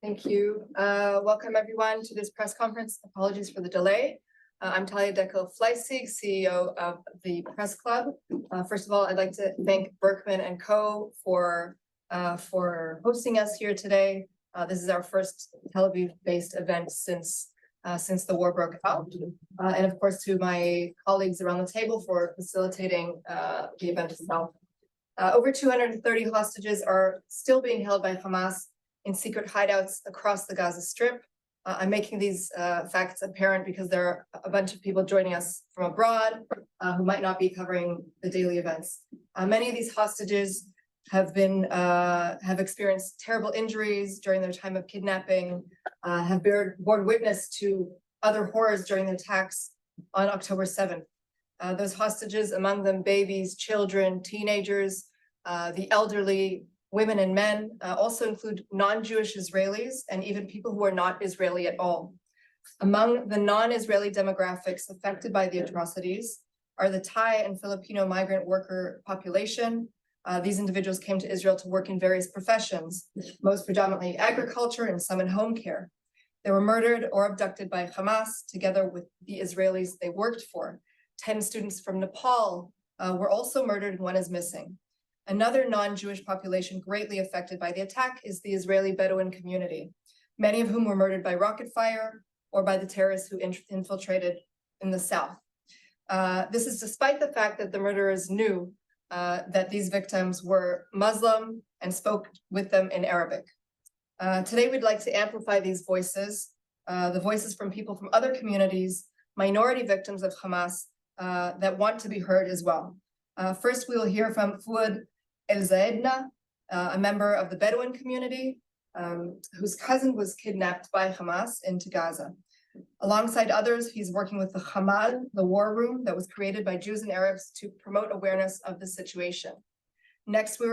Thank you. Welcome everyone to this press conference. Apologies for the delay. I'm Talia Dekel-Fleissig, CEO of the Press Club. First of all, I'd like to thank Berkman and Co. for hosting us here today. This is our first Tel Aviv-based event since the war broke out. And of course, to my colleagues around the table for facilitating the event itself. Over 230 hostages are still being held by Hamas in secret hideouts across the Gaza Strip. I'm making these facts apparent because there are a bunch of people joining us from abroad who might not be covering the daily events. Many of these hostages have experienced terrible injuries during their time of kidnapping, have borne witness to other horrors during the attacks on October 7th. Those hostages, among them babies, children, teenagers, the elderly, women and men, also include non-Jewish Israelis and even people who are not Israeli at all. Among the non-Israeli demographics affected by the atrocities are the Thai and Filipino migrant worker population. These individuals came to Israel to work in various professions, most predominantly agriculture and some in home care. They were murdered or abducted by Hamas together with the Israelis they worked for. 10 students from Nepal were also murdered and one is missing. Another non-Jewish population greatly affected by the attack is the Israeli Bedouin community, many of whom were murdered by rocket fire or by the terrorists who infiltrated in the south. This is despite the fact that the murderers knew that these victims were Muslim and spoke with them in Arabic. Today, we'd like to amplify these voices, the voices from people from other communities, minority victims of Hamas that want to be heard as well. First, we will hear from Foad Alzeadna, a member of the Bedouin community, whose cousin was kidnapped by Hamas into Gaza. Alongside others, he's working with the Hamal, the war room that was created by Jews and Arabs to promote awareness of the situation. Next, we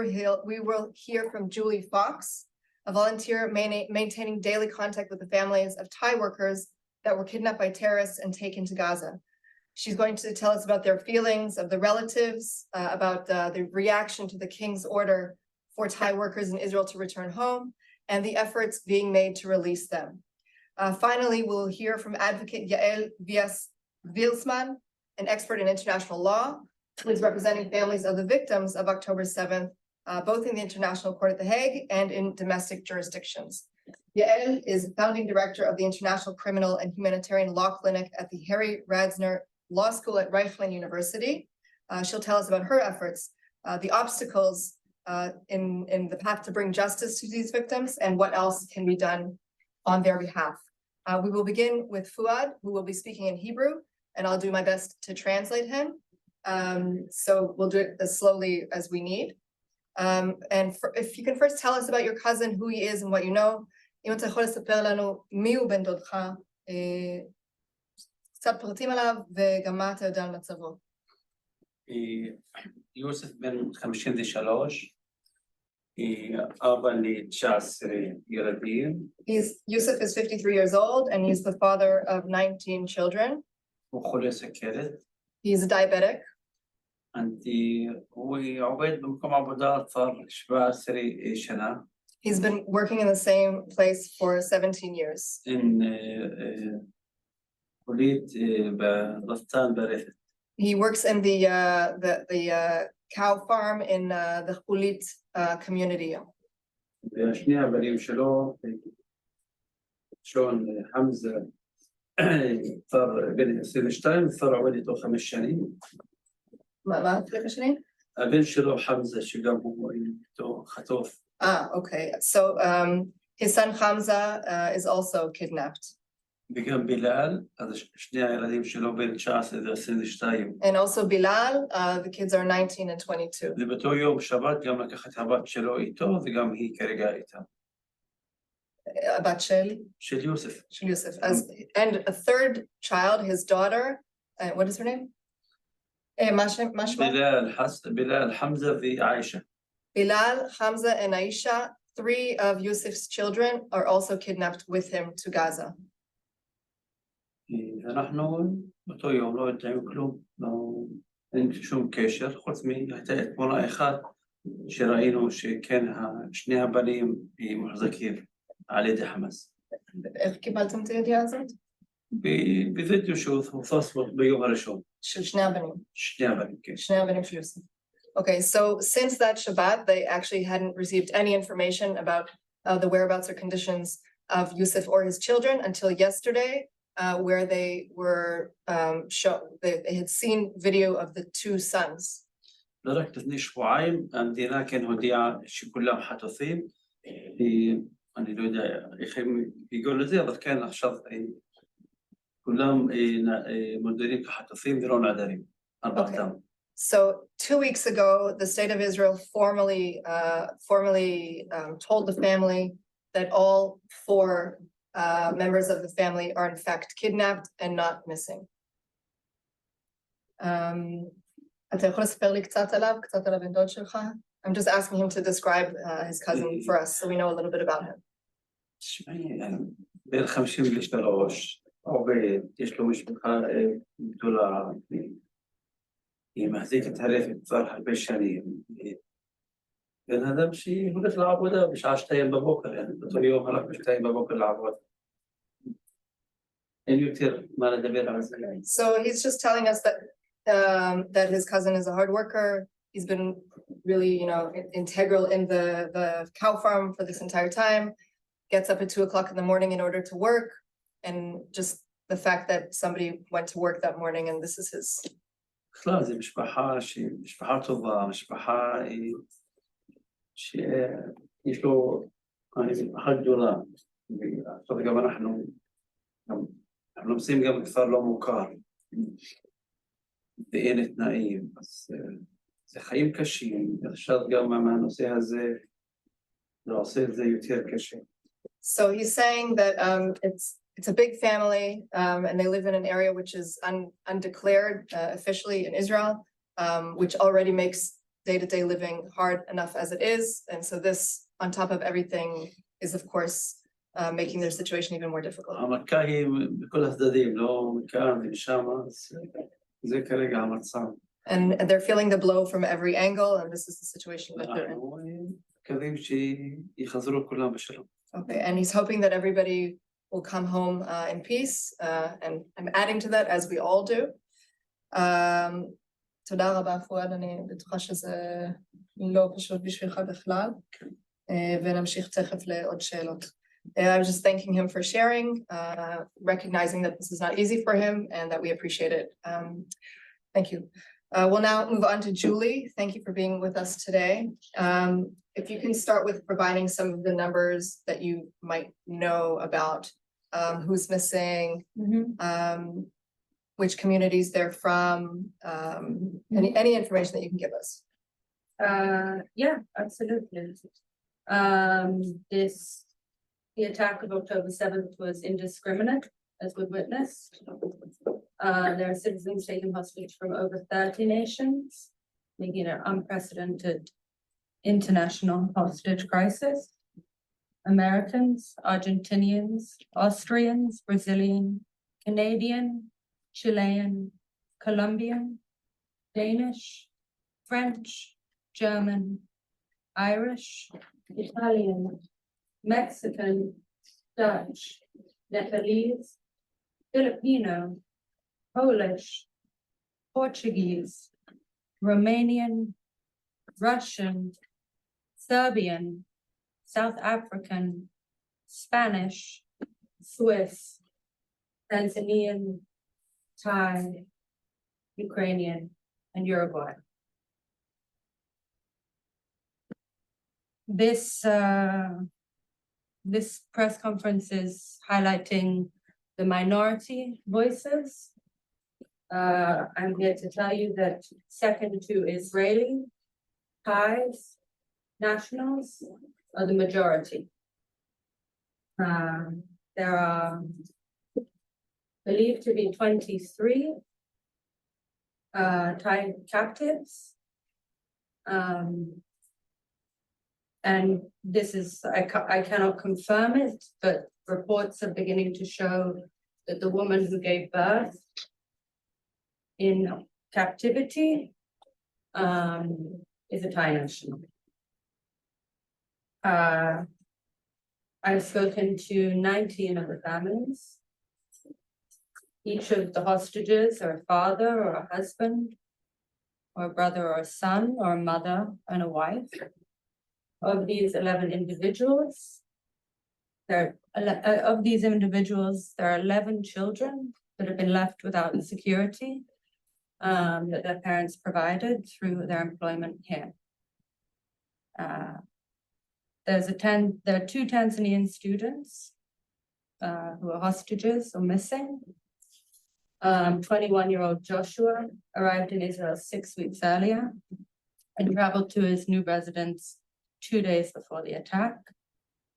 will hear from Julie Fox, a volunteer maintaining daily contact with the families of Thai workers that were kidnapped by terrorists and taken to Gaza. She's going to tell us about their feelings of the relatives, about the reaction to the king's order for Thai workers in Israel to return home, and the efforts being made to release them. Finally, we'll hear from advocate Yael Vias Gvirsman, an expert in international law, who is representing families of the victims of October 7th, both in the International Court at The Hague and in domestic jurisdictions. Yael is founding director of the International Criminal and Humanitarian Law Clinic at the Harry Radzner Law School at Reichman University. She'll tell us about her efforts, the obstacles in the path to bring justice to these victims, and what else can be done on their behalf. We will begin with Foad, who will be speaking in Hebrew, and I'll do my best to translate him. So we'll do it as slowly as we need. If you can first tell us about your cousin, who he is and what you know. אם אתה יכול לספר לנו מי הוא בן דודך, קצת פרטים עליו וגם מה אתה יודע על מצבו. יוסף בן 53, אבא ל-19 ילדים. Yousef is 53 years old and he's the father of 19 children. הוא חולה סוכרת. He's a diabetic. הוא עובד במקום עבודה כבר 17 שנה. He's been working in the same place for 17 years. He works in the cow farm in the Hulit community. שני הבנים שלו, שון חמזה, כבר בן 22, כבר עובד איתו 5 שנים. מה לפני השני? הבן שלו חמזה, שגם הוא איתו חטוף. Okay. So his son Hamza is also kidnapped. וגם בילאל, אז שני הילדים שלו בין 19 ו-22. And also Bilal, the kids are 19 and 22. ובאותו יום שבת גם לקח את הבת שלו איתו, וגם היא כרגע איתה. הבת של? של יוסף. של יוסף. And a third child, his daughter, what is her name? מה שמה? בילאל, חמזה ועאישה. Bilal, Hamza, and Aisha, 3 of Yousef's children, are also kidnapped with him to Gaza. אנחנו באותו יום לא יודעים כלום, אין שום קשר, חוץ מהייתה תמונה אחת שראינו שכן שני הבנים מוחזקים. על ידי חמאס. איך קיבלתם את הידיעה הזאת? בווידאו שהופץ ביום הראשון. של שני הבנים. שני הבנים, כן. שני הבנים של יוסף. Okay, so since that Shabbat, they actually hadn't received any information about the whereabouts or conditions of Yousef or his children until yesterday, where they were they had seen video of the two sons. לא רק לפני שבועיים, המדינה כן הודיעה שכולם חטופים, אני לא יודע איך הם הגיעו לזה, אבל כן עכשיו כולם מוגדרים כחטופים ולא נעדרים, ארבעתם. So 2 weeks ago, the state of Israel formally told the family that all 4 members of the family are in fact kidnapped and not missing. אתה יכול לספר לי קצת עליו, קצת על הבן דוד שלך? I'm just asking him to describe his cousin for us, so we know a little bit about him. תשמעי, בן 53, עובד, יש לו משפחה גדולה, היא מחזיקת הרפת כבר הרבה שנים. בן אדם שהולך לעבודה בשעה 2 בבוקר, באותו יום הלך ב2 בבוקר לעבוד. אין יותר מה לדבר על זה. So he's just telling us that his cousin is a hard worker. He's been really, integral in the cow farm for this entire time. Gets up at 2 o'clock in the morning in order to work, and just the fact that somebody went to work that morning and this is his. בכלל, זו משפחה טובה, משפחה שיש לו, משפחה גדולה. עכשיו גם אנחנו נמצאים גם בכפר לא מוכר. ואין תנאים, אז זה חיים קשים, עכשיו גם מהנושא הזה, זה עושה את זה יותר קשה. So he's saying that it's a big family, and they live in an area which is undeclared officially in Israel, which already makes day-to-day living hard enough as it is, and so this, on top of everything, is of course making their situation even more difficult. המכה היא בכל הצדדים, לא מכאן ומשם, זה כרגע המצב. And they're feeling the blow from every angle, and this is the situation that they're in. מקווים שיחזרו כולם בשלום. Okay, and he's hoping that everybody will come home in peace, and I'm adding to that as we all do. תודה רבה פואד, אני בטוחה שזה לא פשוט בשבילך בכלל, ונמשיך תכף לעוד שאלות. I was just thanking him for sharing, recognizing that this is not easy for him and that we appreciate it. Thank you. We'll now move on to Julie. Thank you for being with us today. If you can start with providing some of the numbers that you might know about who's missing, which communities they're from, any information that you can give us. Yeah, absolutely. The attack of October 7th was indiscriminate, as we've witnessed. There are citizens taken hostage from over 30 nations, making it an unprecedented international hostage crisis. Americans, Argentinians, Austrians, Brazilian, Canadian, Chilean, Colombian, Danish, French, German, Irish, Italian, Mexican, Dutch, Nepalese, Filipino, Polish, Portuguese, Romanian, Russian, Serbian, South African, Spanish, Swiss, Tanzanian, Thai, Ukrainian, and Uruguay. This press conference is highlighting the minority voices. I'm here to tell you that second to Israeli, Thais, nationals are the majority. There are believed to be 23 Thai captives. And this is, I cannot confirm it, but reports are beginning to show that the woman who gave birth in captivity is a Thai national. I've spoken to 19 of the families. Each of the hostages are a father or a husband, or a brother or a son, or a mother and a wife. Of these 11 individuals, there are 11 children that have been left without the security that their parents provided through their employment here. There are 2 Tanzanian students who are hostages or missing. 21-year-old Joshua arrived in Israel 6 weeks earlier and traveled to his new residence 2 days before the attack.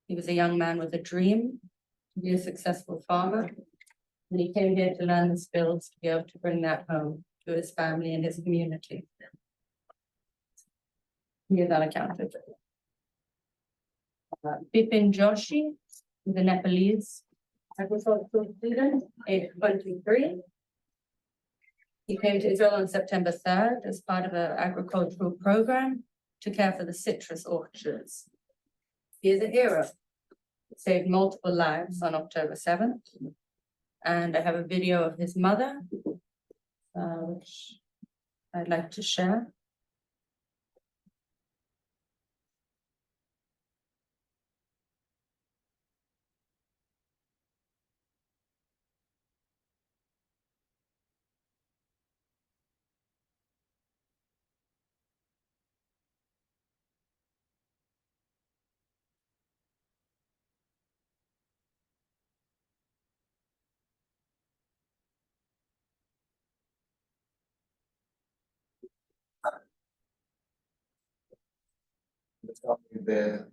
He was a young man with a dream to be a successful farmer, and he came here to learn the skills to be able to bring that home to his family and his community. He is unaccounted. Bipin Joshi, the Nepalese agricultural student, age 23. He came to Israel on September 3rd as part of an agricultural program to care for the citrus orchards. He is a hero. He saved multiple lives on October 7th. And I have a video of his mother, which I'd like to share. The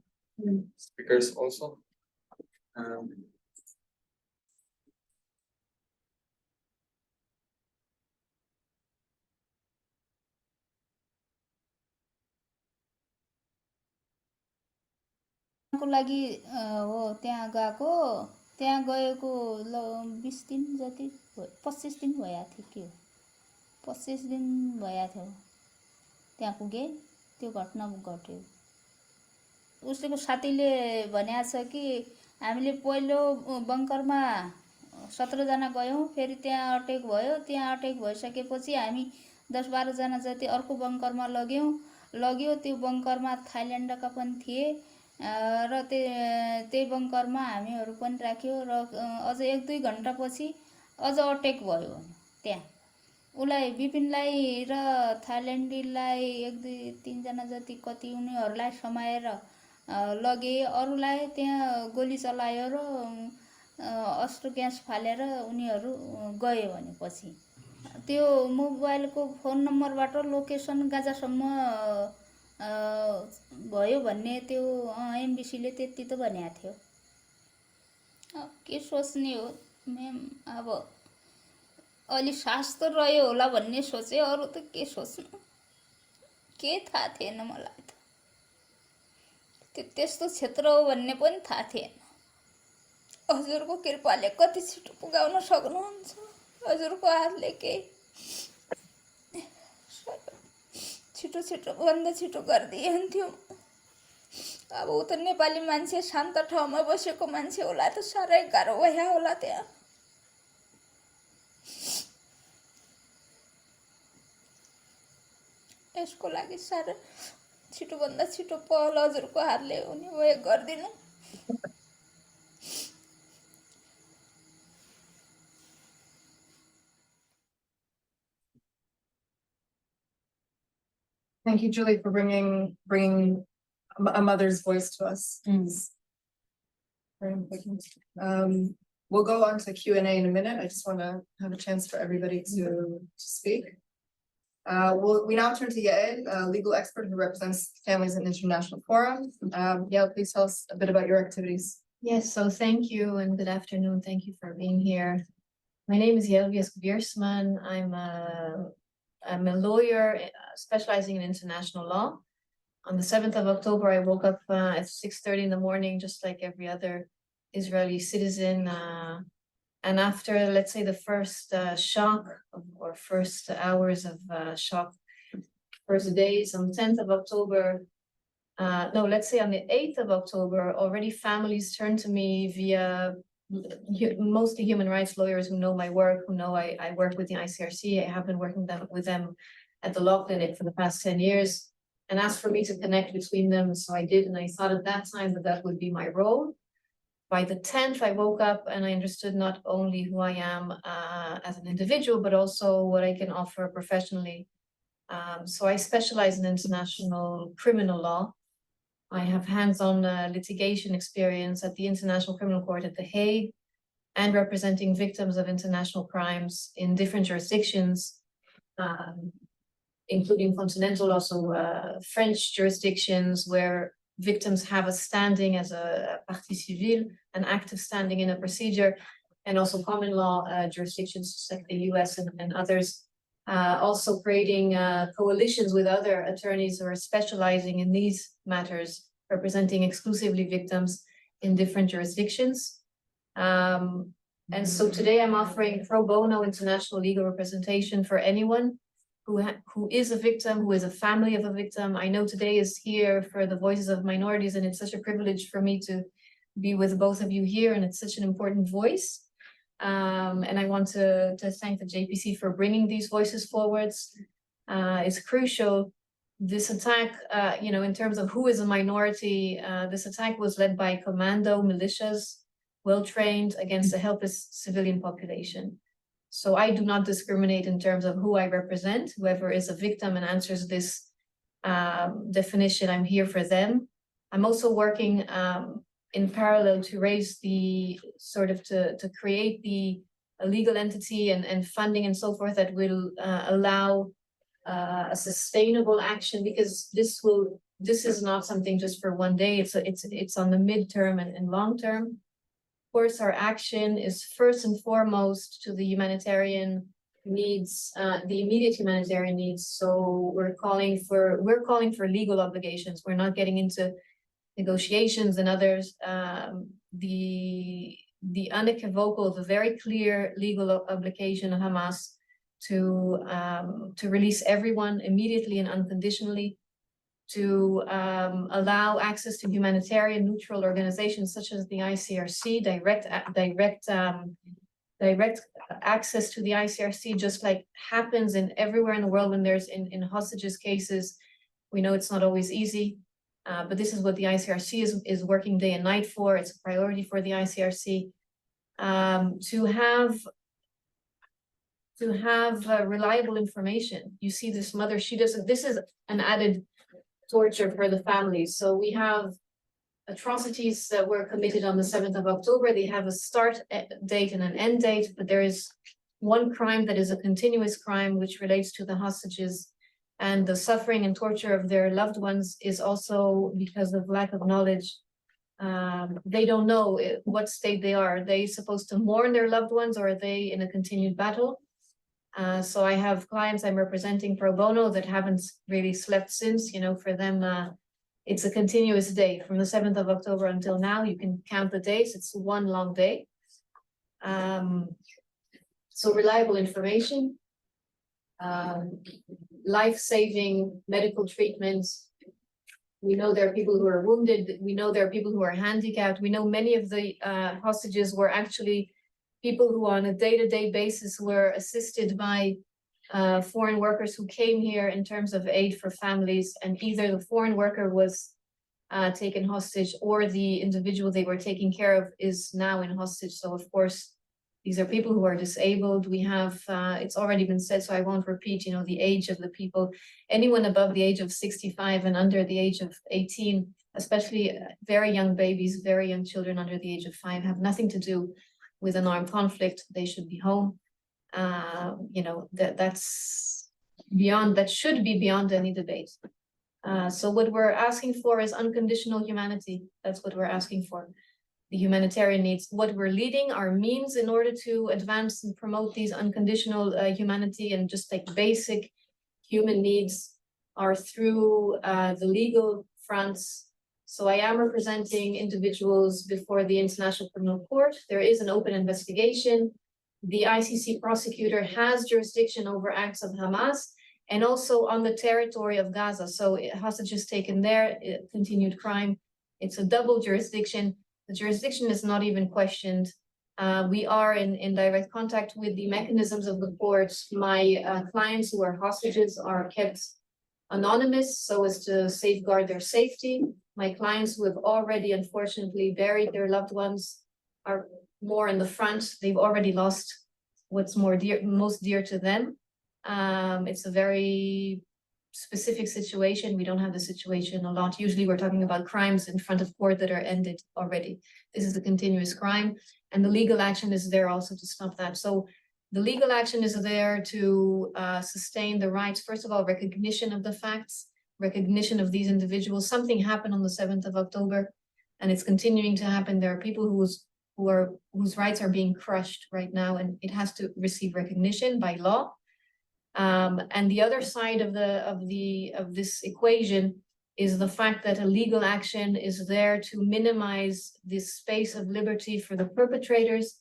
speakers also. को लागि हो त्यहाँ गएको त्यहाँ गएको 20 दिन जति 25 दिन भया थियो के 25 दिन भया थियो त्यहाँ पुगे त्यो घटना घट्यो उसको साथीले भनेछ कि हामीले पहिलो बंकरमा 17 जना गयौं फेरि त्यहाँ अटेक भयो त्यहाँ अटेक भइसकेपछि हामी 10-12 जना जति अर्को बंकरमा लग्यो त्यो बंकरमा थाइल्यान्डका पनि थिए र त्यही बंकरमा हामीहरु पनि राख्यो र अझ 1-2 घण्टा पछि अझ अटेक भयो त्यहाँ उलाई बिपिनलाई र थाइल्यान्डीलाई 1-2-3 जना जति कति उनीहरुलाई समाएर लगे अरुलाई त्यहाँ गोली चलायो र अस्त्र ग्यास फालेर उनीहरु गए भनेपछि त्यो मोबाइलको फोन नम्बरबाट लोकेसन गाजासम्म भयो भन्ने त्यो एमबीसीले त्यति त भनेको थियो के सोच्ने हो मेम अब अलि साहस त रह्यो होला भन्ने सोचे अरु त के सोच्नु के थाहा थिएन मलाई त त्यस्तो क्षेत्र हो भन्ने पनि थाहा थिएन हजुरको कृपाले कति छिटो पुगाउन सक्नुहुन्छ हजुरको हातले के छिटो भन्दा छिटो गर्दिन्थ्यो अब उत नेपाली मान्छे शान्त ठाउँमा बसेको मान्छे होला त सारै गाह्रो भया होला त्यहाँ यसको लागि सारा छिटो भन्दा छिटो पहल हजुरको हातले हुने भए गर्दिनु Thank you, Julie, for bringing a mother's voice to us. It's very important. We'll go on to Q&A in a minute. I just want to have a chance for everybody to speak. We now turn to Yael, a legal expert who represents families in international forum. Yael, please tell us a bit about your activities. Yes, so thank you and good afternoon. Thank you for being here. My name is Yael Vias Gvirsman. I'm a lawyer specializing in international law. On the 7th of October, I woke up at 6:30 in the morning, just like every other Israeli citizen. And after, let's say, the first shock or first hours of shock, first days, on 10th of October, no, let's say on the 8th of October, already families turned to me via mostly human rights lawyers who know my work, who know I work with the ICRC. I have been working with them at the law clinic for the past 10 years and asked for me to connect between them. So I did, and I thought at that time that that would be my role. By the 10th, I woke up and I understood not only who I am as an individual, but also what I can offer professionally. So I specialize in international criminal law. I have hands-on litigation experience at the International Criminal Court at The Hague and representing victims of international crimes in different jurisdictions, including continental, also French jurisdictions where victims have a standing as a partie civile, an active standing in a procedure, and also common law jurisdictions like the US and others. Also creating coalitions with other attorneys who are specializing in these matters, representing exclusively victims in different jurisdictions. And so today I'm offering pro bono international legal representation for anyone who is a victim, who is a family of a victim. I know today is here for the voices of minorities, and it's such a privilege for me to be with both of you here, and it's such an important voice. And I want to thank the JPC for bringing these voices forwards. It's crucial. This attack, in terms of who is a minority, this attack was led by commando militias, well-trained against a helpless civilian population. So I do not discriminate in terms of who I represent. Whoever is a victim and answers this definition, I'm here for them. I'm also working in parallel to raise the to create a legal entity and funding and so forth that will allow a sustainable action, because this is not something just for one day. It's on the midterm and long term. Of course, our action is first and foremost to the humanitarian needs, the immediate humanitarian needs. So we're calling for legal obligations. We're not getting into negotiations and others. The unequivocal, the very clear legal obligation of Hamas to release everyone immediately and unconditionally, to allow access to humanitarian neutral organizations such as the ICRC, direct access to the ICRC, just like happens everywhere in the world when there's in hostages cases. We know it's not always easy, but this is what the ICRC is working day and night for. It's a priority for the ICRC to have reliable information. You see this mother, this is an added torture for the families. So we have atrocities that were committed on the 7th of October. They have a start date and an end date, but there is one crime that is a continuous crime which relates to the hostages, and the suffering and torture of their loved ones is also because of lack of knowledge. They don't know what state they are. Are they supposed to mourn their loved ones, or are they in a continued battle? So I have clients I'm representing pro bono that haven't really slept since. For them, it's a continuous day from the 7th of October until now. You can count the days. It's one long day. So reliable information, life-saving medical treatments. We know there are people who are wounded. We know there are people who are handicapped. We know many of the hostages were actually people who on a day-to-day basis were assisted by foreign workers who came here in terms of aid for families, and either the foreign worker was taken hostage or the individual they were taking care of is now in hostage. So of course, these are people who are disabled. We have, it's already been said, so I won't repeat, the age of the people. Anyone above the age of 65 and under the age of 18, especially very young babies, very young children under the age of 5, have nothing to do with an armed conflict. They should be home. That's beyond, that should be beyond any debate. So what we're asking for is unconditional humanity. That's what we're asking for. The humanitarian needs. What we're leading our means in order to advance and promote these unconditional humanity and just like basic human needs are through the legal fronts. So I am representing individuals before the International Criminal Court. There is an open investigation. The ICC prosecutor has jurisdiction over acts of Hamas, and also on the territory of Gaza. So hostages taken there, continued crime. It's a double jurisdiction. The jurisdiction is not even questioned. We are in direct contact with the mechanisms of the courts. My clients who are hostages are kept anonymous so as to safeguard their safety. My clients who have already unfortunately buried their loved ones are more in the front. They've already lost what's most dear to them. It's a very specific situation. We don't have the situation a lot. Usually we're talking about crimes in front of court that are ended already. This is a continuous crime, and the legal action is there also to stop that. So the legal action is there to sustain the rights. First of all, recognition of the facts, recognition of these individuals. Something happened on the 7th of October, and it's continuing to happen. There are people whose rights are being crushed right now, and it has to receive recognition by law. And the other side of this equation is the fact that a legal action is there to minimize this space of liberty for the perpetrators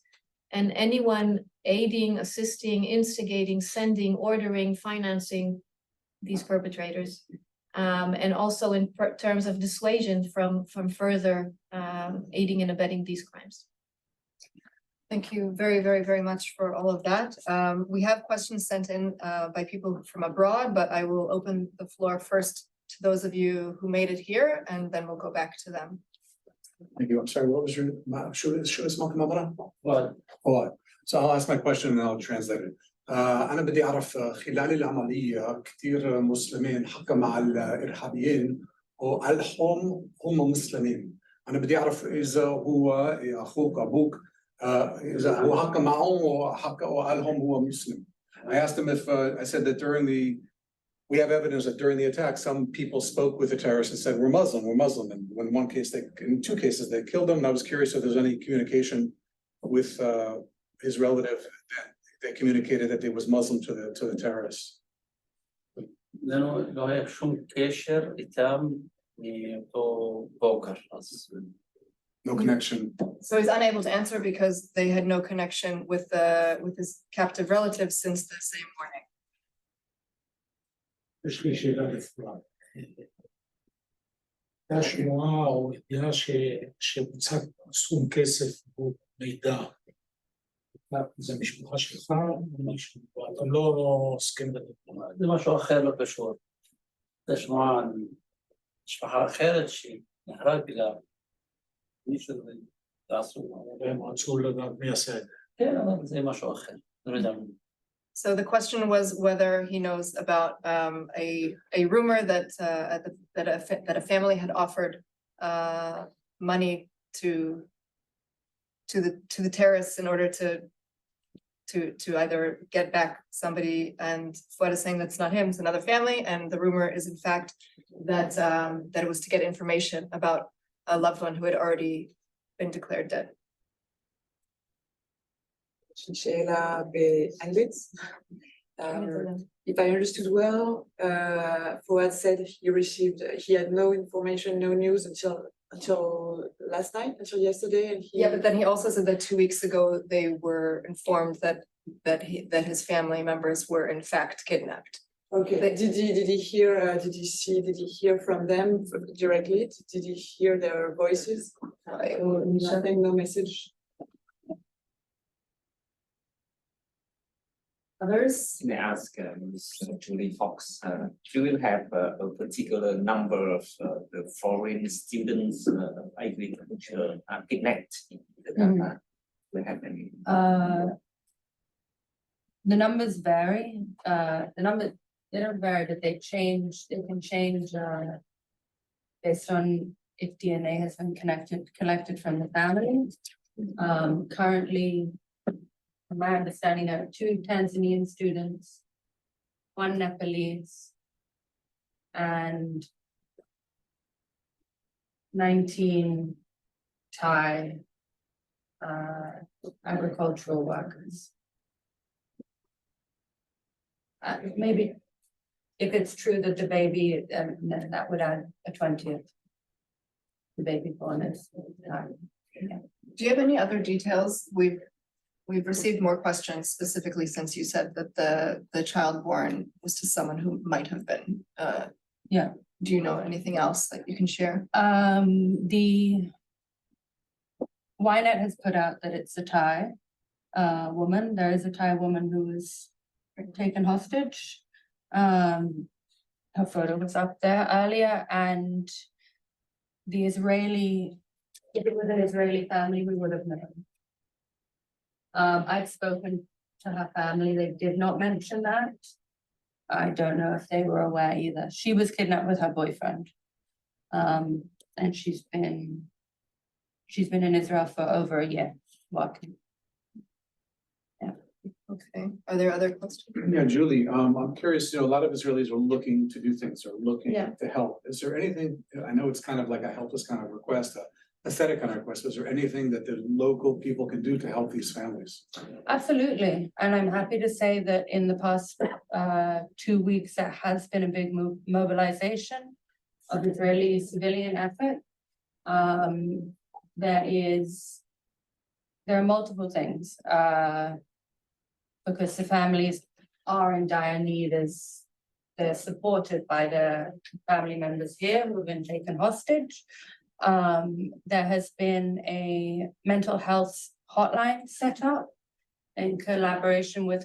and anyone aiding, assisting, instigating, sending, ordering, financing these perpetrators. And also in terms of dissuasion from further aiding and abetting these crimes. Thank you very, very, very much for all of that. We have questions sent in by people from abroad, but I will open the floor first to those of you who made it here, and then we'll go back to them. Thank you. I'm sorry, what was your, شو اسمك مرة؟ Well, فؤاد. So I'll ask my question and I'll translate it. أنا بدي أعرف خلال العملية كثير مسلمين حكوا مع الإرهابيين وقالهم هم مسلمين. أنا بدي أعرف إذا هو أخوك أبوك إذا هو حكى معهم وحكى وقالهم هو مسلم. I asked him if I said that we have evidence that during the attack, some people spoke with the terrorists and said, we're Muslim. And in one case, in two cases, they killed him. And I was curious if there's any communication with his relative that communicated that they was Muslim to the terrorists. لأنه هيك شو كاشر إتام تو بوكر. No connection. So he's unable to answer because they had no connection with his captive relatives since the same morning. יש לי שאלה לפרט. הייתה שמועה או ידיעה שבוצע סכום כסף או מידע. זה משפחה שלך או מישהו? אתה לא עוסקים בזה. זה משהו אחר לא קשור. זה שמועה על משפחה אחרת שנהרג לה. מישהו תעשו. והם רצו לדעת מי עשה את זה. כן, אבל זה משהו אחר. לא יודע. So the question was whether he knows about a rumor that that a family had offered money to the terrorists in order to either get back somebody, and Foad is saying that's not him, it's another family, and the rumor is in fact that that it was to get information about a loved one who had already been declared dead. שאלה באנגלית. If I understood well, Foad said he had no information, no news until last night, until yesterday. And Yeah, but then he also said that 2 weeks ago they were informed that his family members were in fact kidnapped. Okay. Did he hear? Did he hear from them directly? Did he hear their voices? Nothing, no message. Others? May I ask Ms. Julie Fox, do you have a particular number of the foreign students agriculture kidnapped in the Gaza? Do you have any? The numbers vary. They don't vary, but they change. They can change based on if DNA has been collected from the family. Currently, from my understanding, there are 2 Tanzanian students, 1 Nepalese, and 19 Thai agricultural workers. Maybe if it's true that the baby, then that would add a 20th. The baby born is Thai. Yeah. Do you have any other details? We've received more questions specifically since you said that the child born was to someone who might have been, Yeah. do you know anything else that you can share? The YNET has put out that it's a Thai woman. There is a Thai woman who was taken hostage. Her photo was up there earlier, and the Israeli, if it was an Israeli family, we would have known. I've spoken to her family, they did not mention that. I don't know if they were aware either. She was kidnapped with her boyfriend. And she's been in Israel for over a year working. Okay, are there other questions? Yeah, Julie, I'm curious, a lot of Israelis are looking to do things, or looking Yeah. to help. Is there anything, I know it's kind of like a helpless kind of request, a pathetic kind of request, is there anything that the local people can do to help these families? Absolutely, and I'm happy to say that in the past 2 weeks, there has been a big mobilization of Israeli civilian effort. There are multiple things, because the families are in dire need as they're supported by the family members here who've been taken hostage. There has been a mental health hotline set up in collaboration with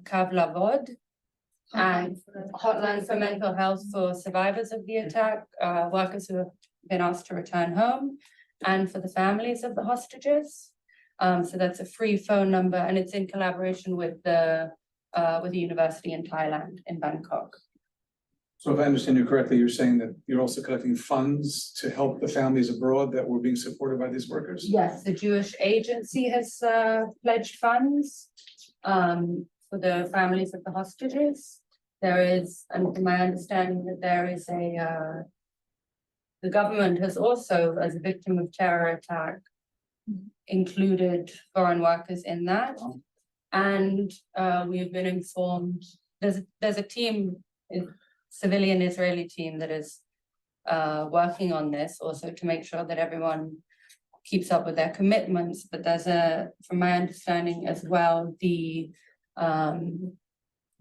Kav Lavod, and hotline for mental health for survivors of the attack, workers who have been asked to return home, and for the families of the hostages. So that's a free phone number, and it's in collaboration with the university in Thailand, in Bangkok. So if I understand you correctly, you're saying that you're also collecting funds to help the families abroad that were being supported by these workers? Yes, the Jewish agency has pledged funds for the families of the hostages. There is, and from my understanding, that there is the government has also, as a victim of terror attack, included foreign workers in that. And we've been informed, there's a team, a civilian Israeli team that is working on this also to make sure that everyone keeps up with their commitments. But there's from my understanding as well, the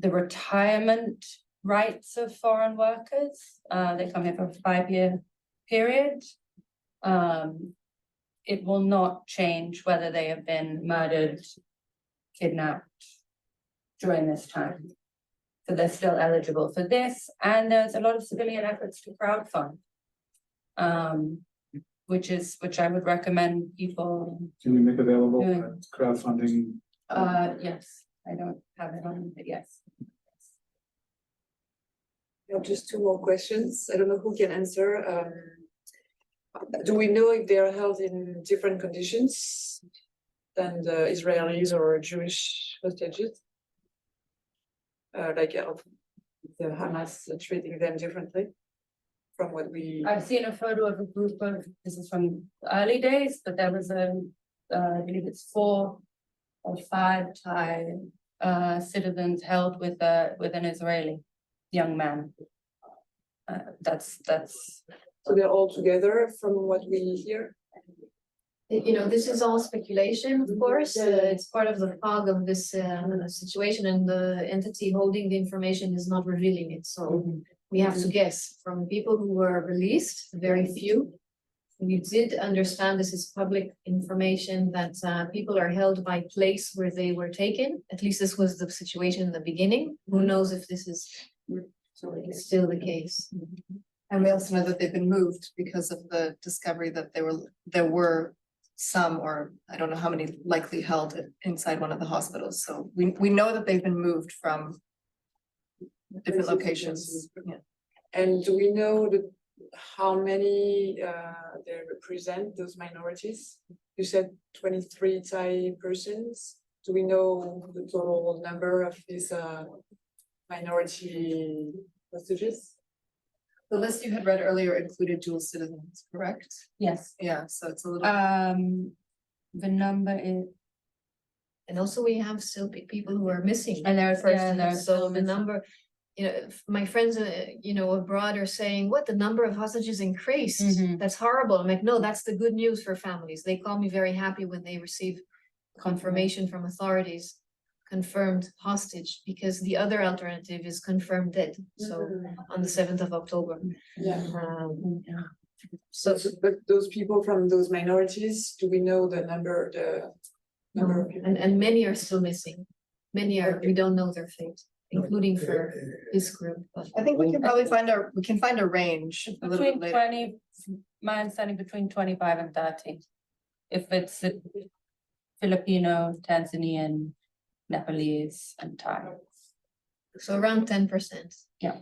retirement rights of foreign workers. They come here for a 5-year period. It will not change whether they have been murdered, kidnapped during this time. So they're still eligible for this. And there's a lot of civilian efforts to crowdfund, which I would recommend people. Can we make available doing. Crowdfunding? Yes, I don't have it on, but yes. I have just 2 more questions. I don't know who can answer. Do we know if they are held in different conditions than the Israelis or Jewish hostages? Like the Hamas treating them differently from what we. I've seen a photo of a group of, this is from the early days, but there was I believe it's 4 or 5 Thai citizens held with an Israeli young man. That's. So they're all together from what we hear? This is all speculation, of course. It's part of the fog of this situation, and the entity holding the information is not revealing it. So we have to guess from people who were released, very few. We did understand this is public information that people are held by place where they were taken. At least this was the situation in the beginning. Who knows if this is still the case? And we also know that they've been moved because of the discovery that there were some, or I don't know how many, likely held inside one of the hospitals. So we know that they've been moved from different locations. Yeah. And do we know how many they represent, those minorities? You said 23 Thai persons. Do we know the total number of these minority hostages? The list you had read earlier included dual citizens, correct? Yes. Yeah, so it's a little. The number is. And also we have still people who are missing. And there's, So the number, my friends, abroad are saying, what, the number of hostages increased? Mhm. That's horrible. I'm like, no, that's the good news for families. They call me very happy when they receive confirmation from authorities, confirmed hostage, because the other alternative is confirmed dead. So on the 7th of October. Yeah. So But those people from those minorities, do we know the number of people? and many are still missing. Many are, we don't know their fate, including for this group. But I think we can probably find a range a little bit Between later. 20, my understanding between 25 and 30. If it's Filipino, Tanzanian, Nepalese and Thai. so around 10%. Yeah.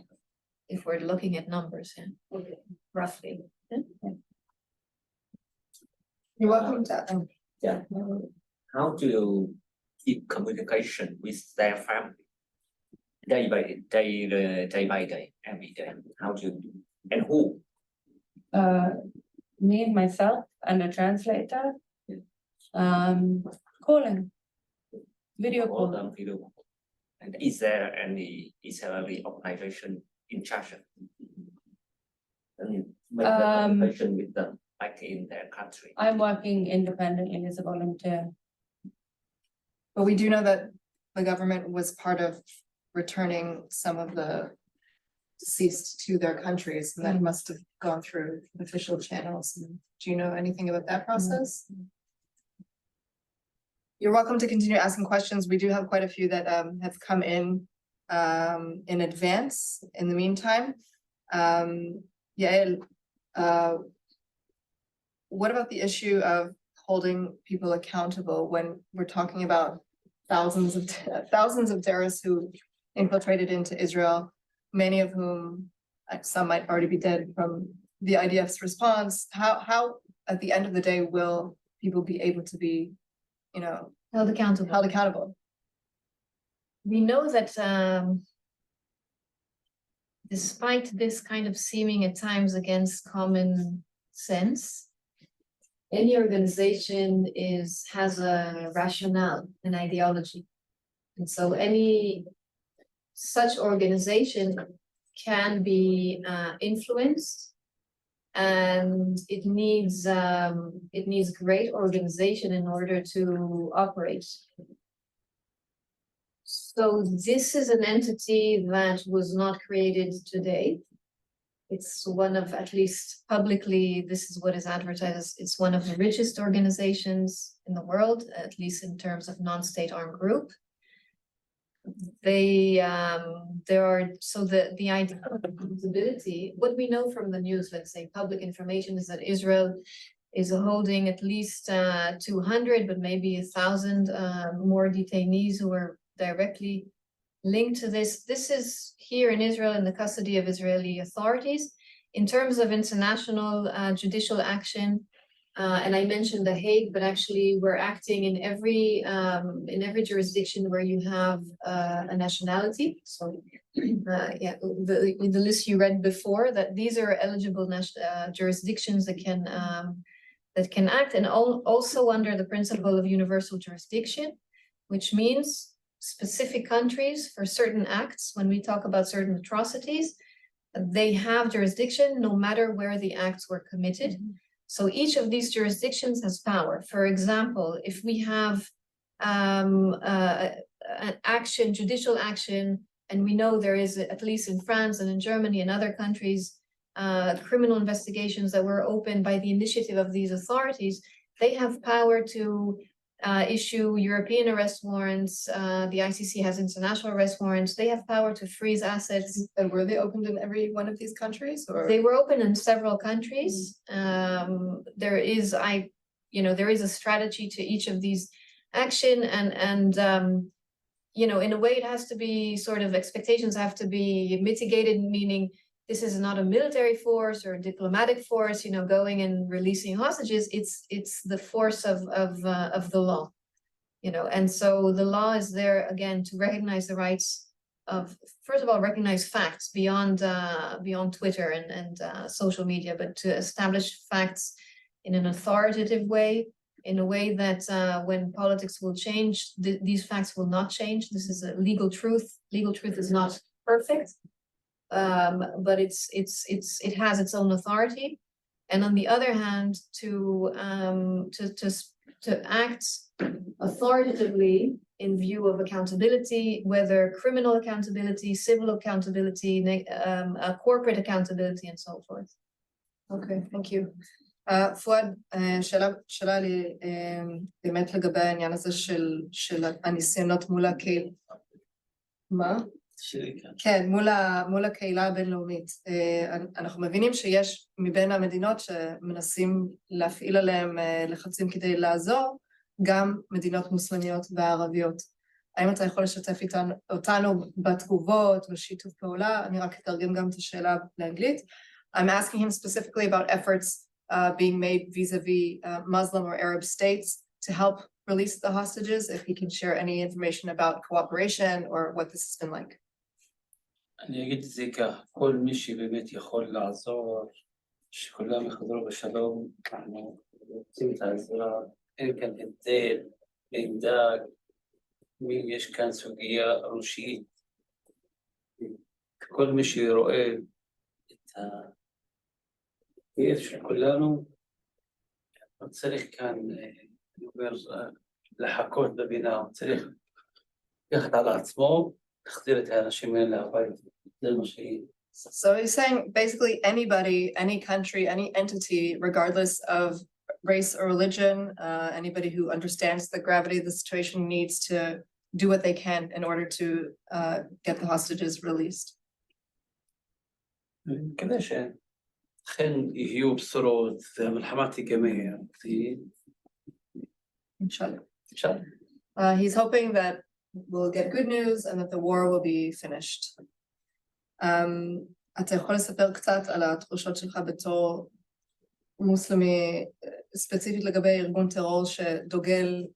If we're looking at numbers, yeah, roughly. You're welcome to. Yeah. How do you keep communication with their family? Day by day, every day. How do you do? And who? Me and myself and a translator. Calling. Video All call. them video call. And is there any Israeli organization in charge of and make the communication with them back in their country? I'm working independently as a volunteer. But we do know that the government was part of returning some of the deceased to their countries, and that must have gone through official channels. Do you know anything about that process? You're welcome to continue asking questions. We do have quite a few that have come in advance in the meantime. Yael, what about the issue of holding people accountable when we're talking about thousands of terrorists who infiltrated into Israel, many of whom, some might already be dead from the IDF's response? How at the end of the day will people be able to be, Held accountable. We know that despite this kind of seeming at times against common sense, any organization has a rationale, an ideology. And so any such organization can be influenced, and it needs great organization in order to operate. So this is an entity that was not created today. It's one of, at least publicly, this is what is advertised. It's one of the richest organizations in the world, at least in terms of non-state armed group. The idea of accountability, what we know from the news, let's say public information, is that Israel is holding at least 200, but maybe 1,000 more detainees who are directly linked to this. This is here in Israel in the custody of Israeli authorities. In terms of international judicial action, and I mentioned the Hague, but actually we're acting in every jurisdiction where you have a nationality. So yeah, the list you read before, that these are eligible jurisdictions that can act, and also under the principle of universal jurisdiction, which means specific countries for certain acts. When we talk about certain atrocities, they have jurisdiction no matter where the acts were committed. So each of these jurisdictions has power. For example, if we have an action, judicial action, and we know there is, at least in France and in Germany and other countries, criminal investigations that were opened by the initiative of these authorities, they have power to issue European arrest warrants. The ICC has international arrest warrants. They have power to freeze assets. And were they opened in every one of these countries, or? They were open in several countries. There is a strategy to each of these action, and in a way it has to be sort of, expectations have to be mitigated, meaning this is not a military force or a diplomatic force, going and releasing hostages. It's the force of the law, and so the law is there again to recognize the rights of, first of all, recognize facts beyond Twitter and social media, but to establish facts in an authoritative way, in a way that when politics will change, these facts will not change. This is a legal truth. Legal truth is not perfect. But it has its own authority, and on the other hand, to to act authoritatively in view of accountability, whether criminal accountability, civil accountability, corporate accountability, and so forth. אוקיי, thank you. פואד, שאלה לי באמת לגבי העניין הזה של הניסיונות מול הקהילה. מה? כן, מול הקהילה הבינלאומית. אנחנו מבינים שיש מבין המדינות שמנסים להפעיל עליהם לחצים כדי לעזור, גם מדינות מוסלמיות וערביות. האם אתה יכול לשתף אותנו בתגובות, בשיתוף פעולה? אני רק אתרגם גם את השאלה לאנגלית. I'm asking him specifically about efforts being made vis-a-vis Muslim or Arab states to help release the hostages, if he can share any information about cooperation or what this has been like. אני אגיד את זה כך, כל מי שבאמת יכול לעזור, שכולם יחזרו בשלום, אנחנו רוצים את העזרה, אין כאן הבדל, בעמדה, יש כאן סוגיה ראשית. כל מי שרואה את הכאב של כולנו, לא צריך כאן, אני אומר, לחכות בבינה, הוא צריך לקחת על עצמו, להחזיר את האנשים האלה הביתה. זה מה שהיא. So he's saying basically anybody, any country, any entity, regardless of race or religion, anybody who understands the gravity of the situation needs to do what they can in order to get the hostages released. כדי שאכן יהיו בשורות והמלחמה תיגמר. Inshallah. He's hoping that we'll get good news and that the war will be finished. אתה יכול לספר קצת על התחושות שלך בתור מוסלמי, ספציפית לגבי ארגון טרור שדוגל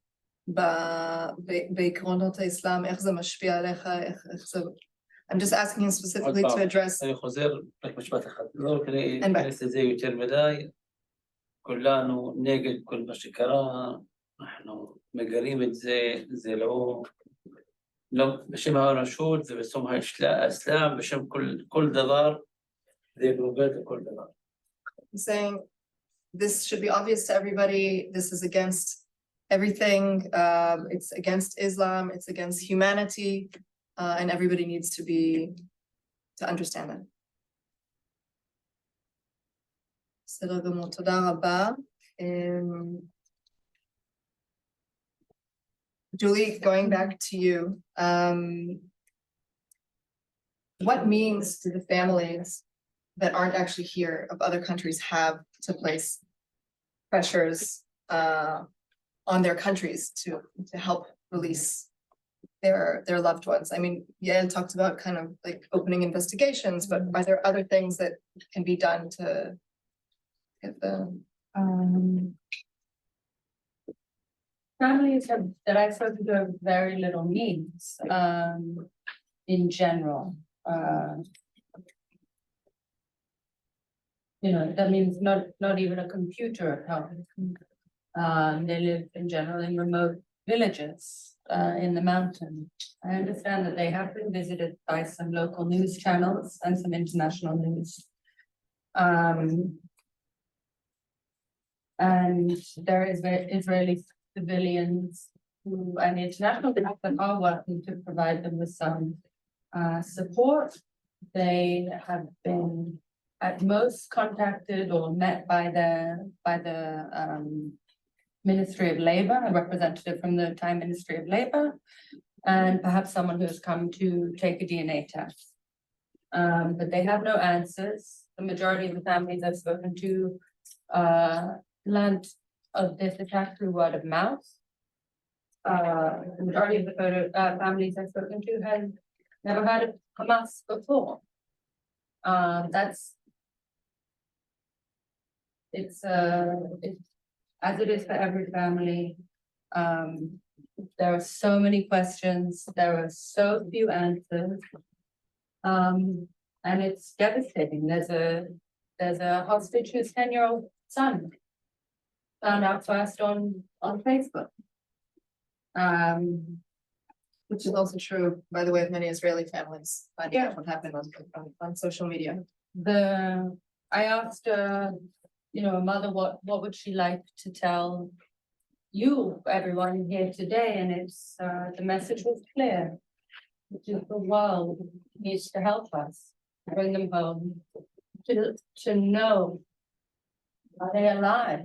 בעקרונות האסלאם, איך זה משפיע עליך, איך זה... I'm just asking him specifically to address... אני חוזר רק משפט אחד, לא נכנס לזה יותר מדי, כולנו נגד כל מה שקרה, אנחנו מגלים את זה, זה לא בשם הרשות, זה בשם האסלאם, בשם כל דבר, זה גובל לכל דבר. He's saying this should be obvious to everybody, this is against everything, it's against Islam, it's against humanity, and everybody needs to understand that. בסדר גמור, תודה רבה. Julie, going back to you, what means do the families that aren't actually here of other countries have to place pressures on their countries to help release their loved ones? I mean, Yael talked about kind of like opening investigations, but are there other things that can be done to get the... Families that I've spoken to have very little means in general. You know, that means not even a computer at home. They live in general in remote villages in the mountain. I understand that they have been visited by some local news channels and some international news. And there is Israeli civilians and international groups that are working to provide them with some support. They have been at most contacted or met by the Ministry of Labor, a representative from the Thai Ministry of Labor, and perhaps someone who has come to take a DNA test. But they have no answers. The majority of the families I've spoken to learned of this attack through word of mouth. The majority of the families I've spoken to have never heard of Hamas before. It's as it is for every family. There are so many questions, there are so few answers, and it's devastating. There's a hostage whose 10-year-old son found out first on Facebook. Which is also true, by the way, of many Israeli families. Finding out what happened on social media. I asked a mother what would she like to tell you, everyone here today, and it's, the message was clear. Which is the world needs to help us, bring them home, to know, are they alive?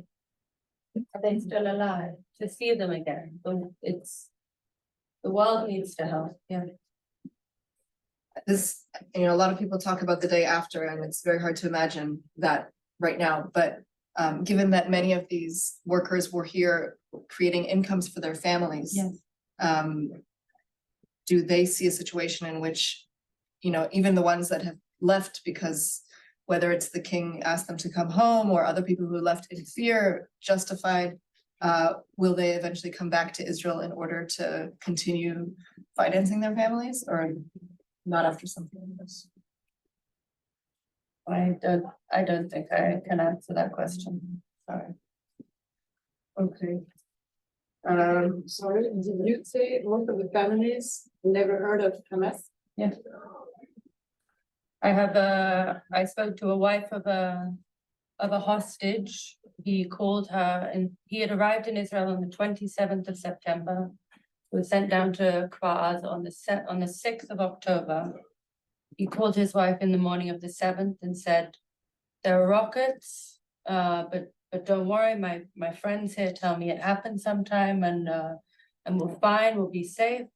Are they still alive? To see them again, the world needs to help, yeah. This, a lot of people talk about the day after, and it's very hard to imagine that right now, but given that many of these workers were here creating incomes for their families. Yes. Do they see a situation in which, even the ones that have left because whether it's the king asked them to come home or other people who left in fear, justified, will they eventually come back to Israel in order to continue financing their families, or not after something like this? I don't think I can answer that question, sorry. Okay. Sorry, did you say most of the families never heard of Hamas? Yeah. I spoke to a wife of a hostage. He called her, and he had arrived in Israel on the 27th of September. Was sent down to Kfar on the 6th of October. He called his wife in the morning of the 7th and said, there are rockets, but don't worry, my friends here tell me it happened sometime, and we're fine, we'll be safe.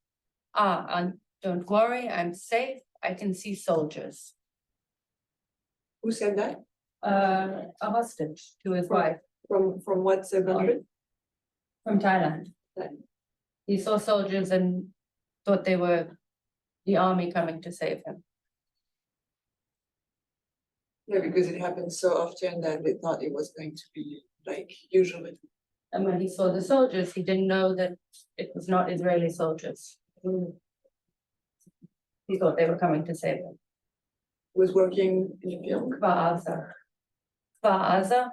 And don't worry, I'm safe, I can see soldiers. Who said that? A hostage to his wife. From what country? From Thailand. He saw soldiers and thought they were the army coming to save him. Yeah, because it happens so often that they thought it was going to be like usually. And when he saw the soldiers, he didn't know that it was not Israeli soldiers. He thought they were coming to save him. Was working in a field? Kfar Alzeadna.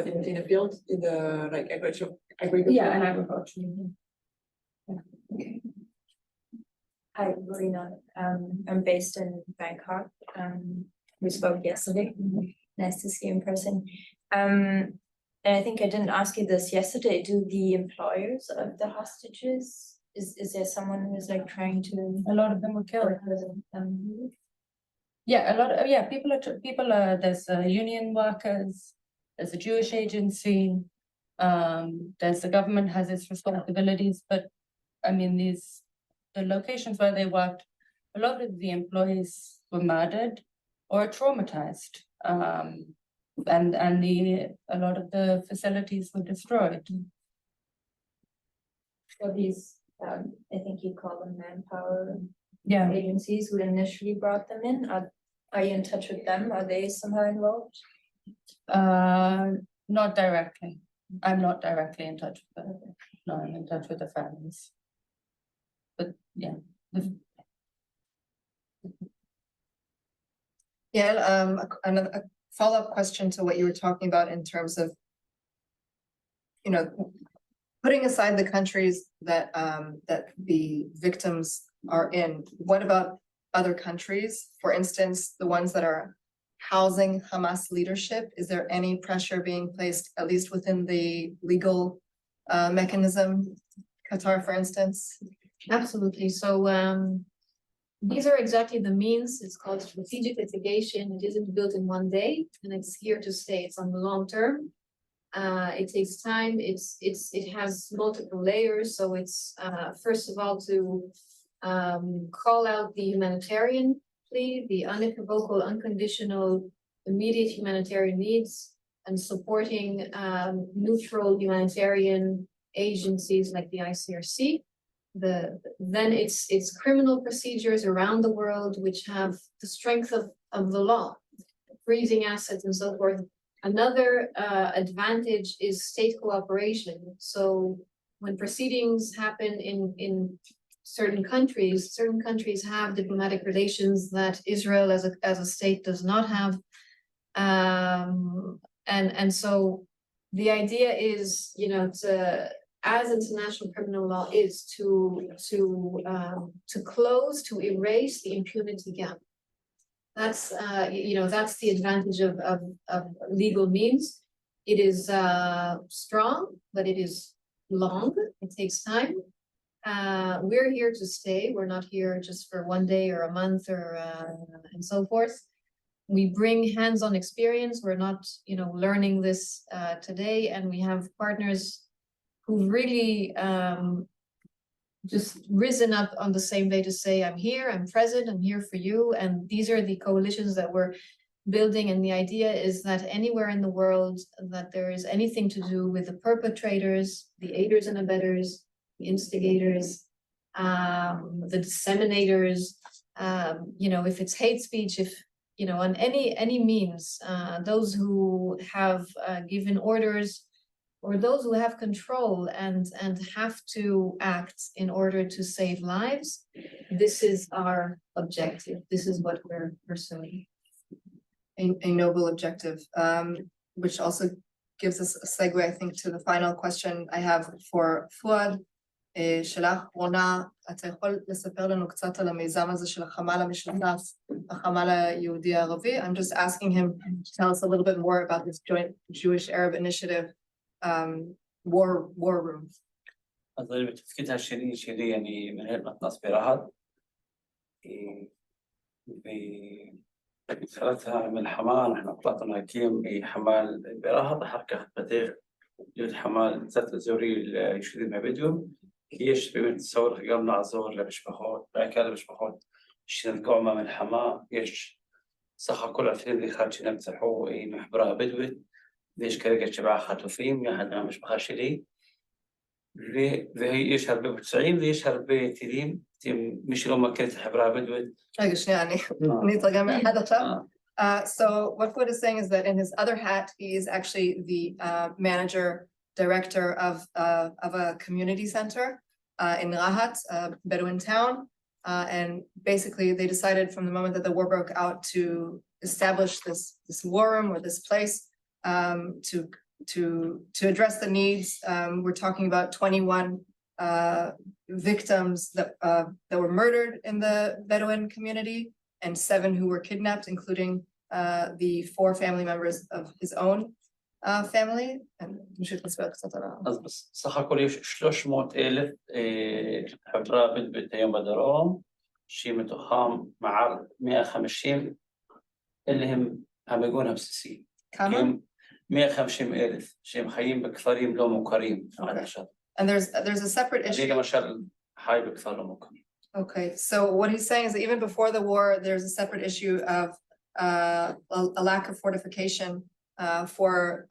In a field, in the like agriculture. Yeah, and agriculture. Hi, Marina. I'm based in Bangkok. We spoke yesterday. Nice to see you in person. And I think I didn't ask you this yesterday. Do the employers of the hostages, is there someone who is like trying to? A lot of them were killed. Yeah, a lot of, yeah, people are, there's union workers, there's a Jewish agency, there's the government has its responsibilities, but I mean, the locations where they worked, a lot of the employees were murdered or traumatized, and a lot of the facilities were destroyed. So these, I think you call them manpower Yeah, agencies who initially brought them in. Are you in touch with them? Are they somehow involved? not directly. I'm not directly in touch with them. No, I'm in touch with the families. But yeah. Yeah, a follow-up question to what you were talking about in terms of, putting aside the countries that the victims are in, what about other countries? For instance, the ones that are housing Hamas leadership, is there any pressure being placed, at least within the legal mechanism? Qatar, for instance? Absolutely. So these are exactly the means. It's called strategic litigation. It isn't built in one day, and it's here to stay. It's on the long term. It takes time. It has multiple layers. So it's first of all to call out the humanitarian plea, the unequivocal, unconditional, immediate humanitarian needs, and supporting neutral humanitarian agencies like the ICRC. Then it's criminal procedures around the world which have the strength of the law, freezing assets and so forth. Another advantage is state cooperation. So when proceedings happen in certain countries have diplomatic relations that Israel as a state does not have. And so the idea is, as international criminal law is to close, to erase the impunity gap. That's that's the advantage of legal means. It is strong, but it is long. It takes time. We're here to stay. We're not here just for one day or a month or and so forth. We bring hands-on experience. We're not, learning this today, and we have partners who've really just risen up on the same day to say, I'm here, I'm present, I'm here for you. And these are the coalitions that we're building. And the idea is that anywhere in the world that there is anything to do with the perpetrators, the aiders and abettors, the instigators, the disseminators, if it's hate speech, if, on any means, those who have given orders, or those who have control and have to act in order to save lives, this is our objective. This is what we're pursuing. A noble objective, which also gives us a segue, I think, to the final question I have for Foad. שאלה אחרונה, אתה יכול לספר לנו קצת על המיזם הזה של החמ"ל המשותף, החמ"ל היהודי הערבי? I'm just asking him to tell us a little bit more about this joint Jewish-Arab initiative, war room. אז אני בתפקיד השני שלי, אני מנהל מתנ"ס ברהט, ובתחילת המלחמה אנחנו החלטנו להקים חמ"ל ברהט, אחר כך התפתח להיות חמ"ל קצת אזורי ליישובים הבדואים, כי יש באמת צורך גם לעזור למשפחות, בעיקר למשפחות שנפגעו מהמלחמה. יש סך הכל 21 שנרצחו מהחברה הבדואית, ויש כרגע 7 חטופים יחד עם המשפחה שלי, ויש הרבה פצועים ויש הרבה טילים. מי שלא מכיר את החברה הבדואית. רגע, שנייה, אני אתרגם עד עכשיו. So what Foad is saying is that in his other hat, he is actually the director of a community center in Rahat, Bedouin town. And basically they decided from the moment that the war broke out to establish this war room or this place to address the needs. We're talking about 21 victims that were murdered in the Bedouin community and 7 who were kidnapped, including the 4 family members of his own family. And אז בסך הכל יש 300,000 חברה בדואית היום בדרום, שמתוכם מעל 150 אלה הם המיגון הבסיסי. כמה? 150,000 שהם חיים בכפרים לא מוכרים עד עכשיו. And there's a separate issue. אני למשל חי בכפר לא מוכר. Okay, so what he's saying is that even before the war, there's a separate issue of a lack of fortification for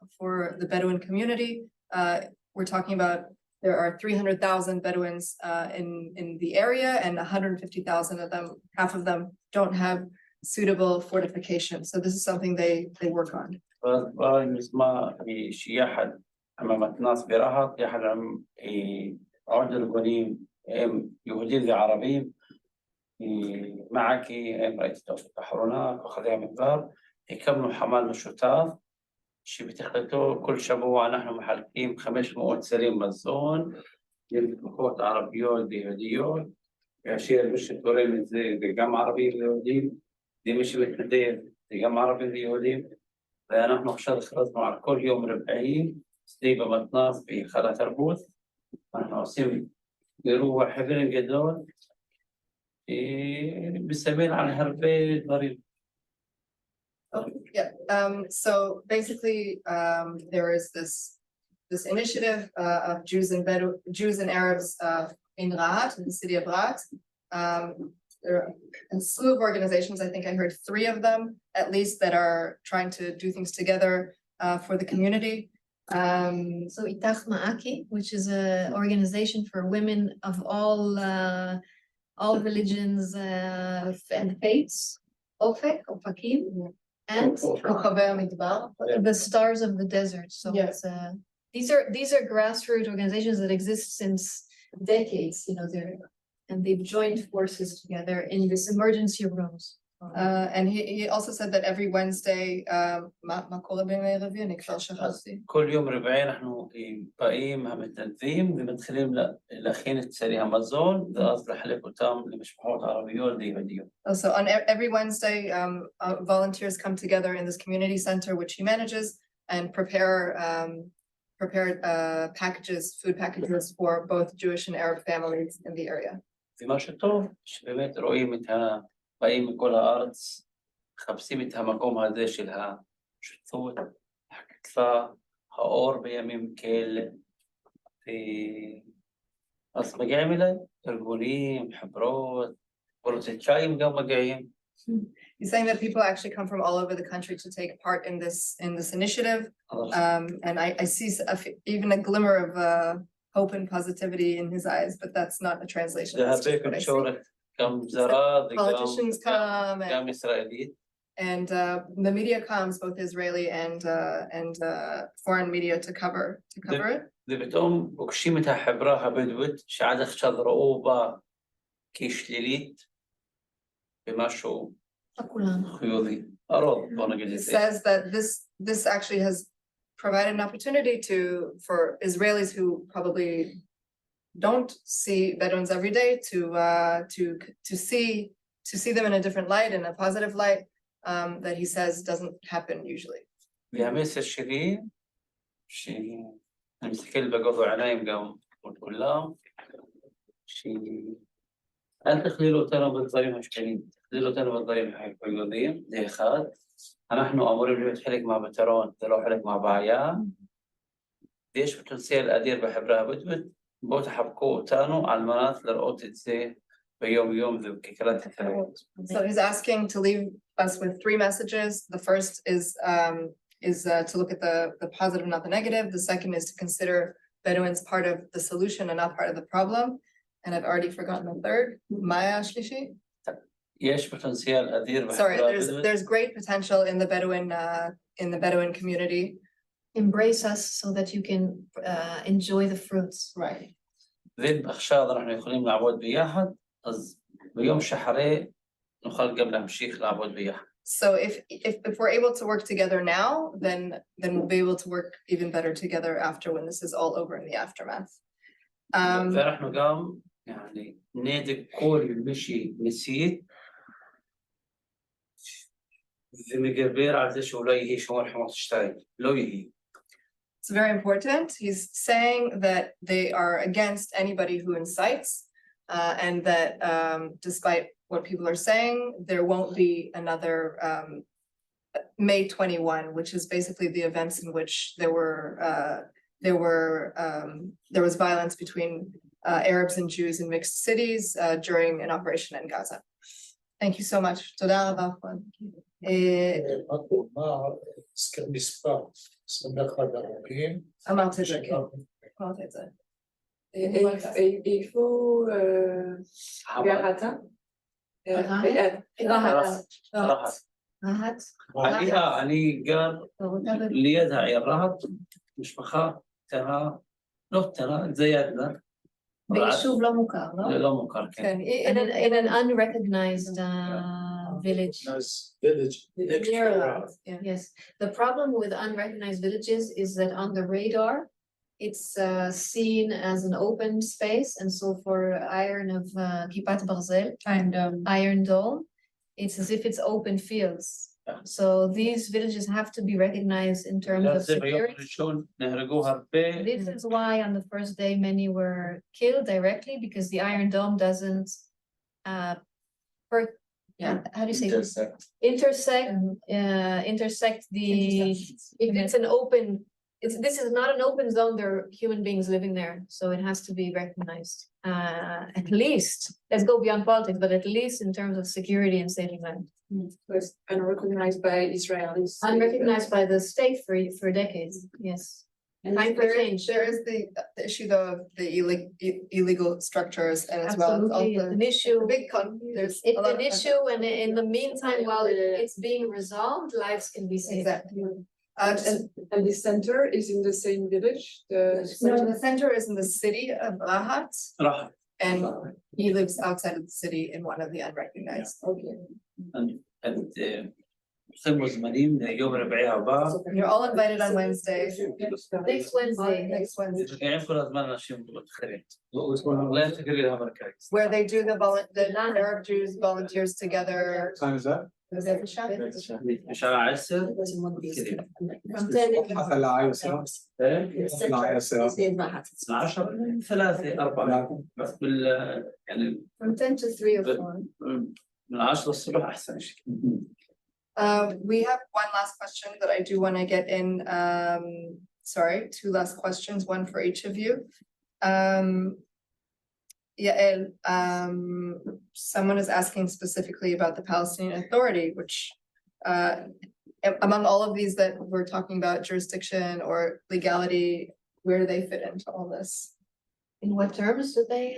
the Bedouin community. We're talking about there are 300,000 Bedouins in the area, and 150,000 of them, half of them, don't have suitable fortification. So this is something they work on. يسمى يحد أمام الناس برهط يحد عود أرجونيين يهودين وعربيين معك رئيس توفيق حروناك وخذها من باب يكملوا حمال مشوتاف شي بتخلطوا كل شبوع نحن محلقين 500 سليم مزون يلقوات عربيون يهوديون عشير مش تورين زي جامعة عربيين يهوديين دي مش بتدين جامعة عربيين يهوديين فنحن نشتغل خلصنا على كل يوم 40 سليبة مطناف في خلا تربوث نحن عاصين بيروح حفلين جدول بسبيل عن هربي ضريب. Yeah. So basically, there is this initiative of Jews and Arabs in Rahat, in the city of Rahat. There are a slew of organizations. I think I heard 3 of them, at least, that are trying to do things together for the community. So Itach Ma'aki, which is an organization for women of all religions and faiths, Ofek, Ofakim, and the Stars of the Desert. So it's, these are grassroots organizations that exist since decades, and they've joined forces together in this emergency rooms. And he also said that every Wednesday, كل يوم ربعين نحن بقيم متنظيم ومدخلين لخين السريع مزون ده أصل حلق وتام لمشروعات عربيون ديوديون. So on every Wednesday, volunteers come together in this community center, which he manages, and prepare food packages for both Jewish and Arab families in the area. ומה שטוב, שבאמת רואים באים מכל הארץ, מחפשים את המקום הזה של השותפות, הקצה, האור בימים כאלה. אז מגיעים אליי, ארגונים, חברות, פוליטיקאים גם מגיעים. He's saying that people actually come from all over the country to take part in this initiative. And I see even a glimmer of hope and positivity in his eyes, but that's not a translation. That's just what I see. Politicians come and the media comes, both Israeli and foreign media to cover it. ופתאום פוגשים את החברה הבדואית שעד עכשיו ראו בה כשלילית במשהו חיובי. He says that this actually has provided an opportunity for Israelis who probably don't see Bedouins every day to see them in a different light, in a positive light, that he says doesn't happen usually. והמסר שלי, שאני מסתכל בגובה העיניים גם מול כולם, אל תכלילו אותנו בדברים השקלים, תכלילו אותנו בדברים החיוביים, זה אחד. אנחנו אמורים להיות חלק מהפתרון, זה לא חלק מהבעיה. ויש פוטנציאל אדיר בחברה הבדואית, בואו תחבקו אותנו על מנת לראות את זה ביום יום וכקראת החיים. So he's asking to leave us with 3 messages. The first is to look at the positive, not the negative. The second is to consider Bedouins part of the solution and not part of the problem. And I've already forgotten the third. Maya Shlishi. יש פוטנציאל אדיר Sorry, בחברה הבדואית. there's great potential in the Bedouin community. Embrace us so that you can enjoy the fruits. Right. ואם עכשיו אנחנו יכולים לעבוד ביחד, אז ביום שאחרי נוכל גם להמשיך לעבוד ביחד. So if we're able to work together now, then we'll be able to work even better together after, when this is all over in the aftermath. ואנחנו גם يعني نادي كل مشي نسيت ומגבר על זה שאולי יהיה שומר חומות 2, לא יהיה. It's very important. He's saying that they are against anybody who incites, and that despite what people are saying, there won't be another May 21, which is basically the events in which there was violence between Arabs and Jews in mixed cities during an operation in Gaza. Thank you so much. תודה רבה. הזכר מספר, 21 הרוגים. אמרת את זה, כן. אמרת את זה. איפה גרת? רהט. אני גר ליד העיר רהט, משפחה קטנה, לא קטנה, זיאדנה. ביישוב לא מוכר, לא? זה לא מוכר, כן. In an unrecognized village. Yes. The problem with unrecognized villages is that on the radar, it's seen as an open space, and so for Kippat Barzel, Iron Dome, it's as if it's open fields. So these villages have to be recognized in terms of security. This is why on the first day many were killed directly, because the Iron Dome doesn't how do you say intersect the if it's an open this is not an open zone, there are human beings living there, so it has to be recognized, at least, let's go beyond politics, but at least in terms of security and saving land. Was unrecognized by Israelis. Unrecognized by the state for decades, yes. And there is the issue though of the illegal structures, and as well as Absolutely, it's an issue. There's It's an issue, and in the meantime, while it's being resolved, lives can be saved. Exactly. And the center is in the same village. The center is in the city of Rahat, and he lives outside of the city in one of the unrecognized. Okay. You're all invited on Wednesday. Next Wednesday. Next Wednesday. Where they do the Arab Jews volunteers together. What time is that? مشان عسر مثلا عايسة عايسة 12 من 3 4 بس بال يعني From 10 to 3 or 4. من 10 الصبح احسن شيء. We have one last question that I do want to get in. Sorry, 2 last questions, one for each of you. Yael, someone is asking specifically about the Palestinian Authority, which among all of these that we're talking about, jurisdiction or legality, where do they fit into all this? In what terms do they?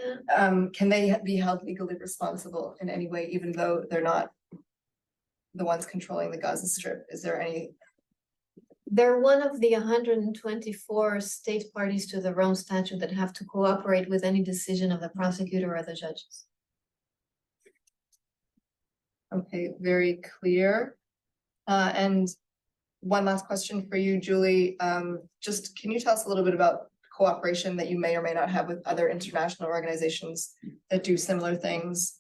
Can they be held legally responsible in any way, even though they're not the ones controlling the Gaza Strip? Is there any? They're one of the 124 state parties to the Rome Statute that have to cooperate with any decision of the prosecutor or the judges. Okay, very clear. And one last question for you, Julie. Just can you tell us a little bit about cooperation that you may or may not have with other international organizations that do similar things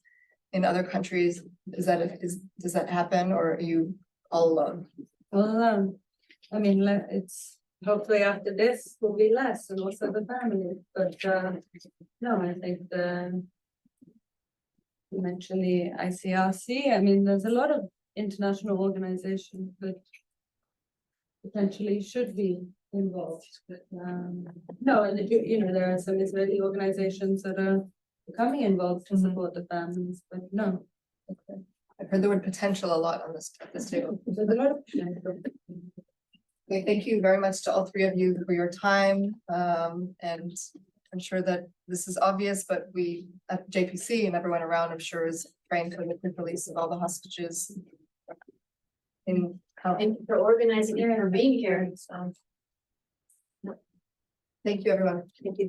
in other countries? Does that happen, or are you all alone? All alone. I mean, it's hopefully after this will be less and also the family, but no, I think you mentioned the ICRC. I mean, there's a lot of international organizations that potentially should be involved, but no, and you know, there are some Israeli organizations that are becoming involved to support the families, but no. Okay. I've heard the word potential a lot on this table. There's a lot of potential. Okay, thank you very much to all 3 of you for your time. And I'm sure that this is obvious, but we at JPC and everyone around, I'm sure, is praying for the quick release of all the hostages. Thank you for organizing it and for being here. Thank you, everyone. Thank you.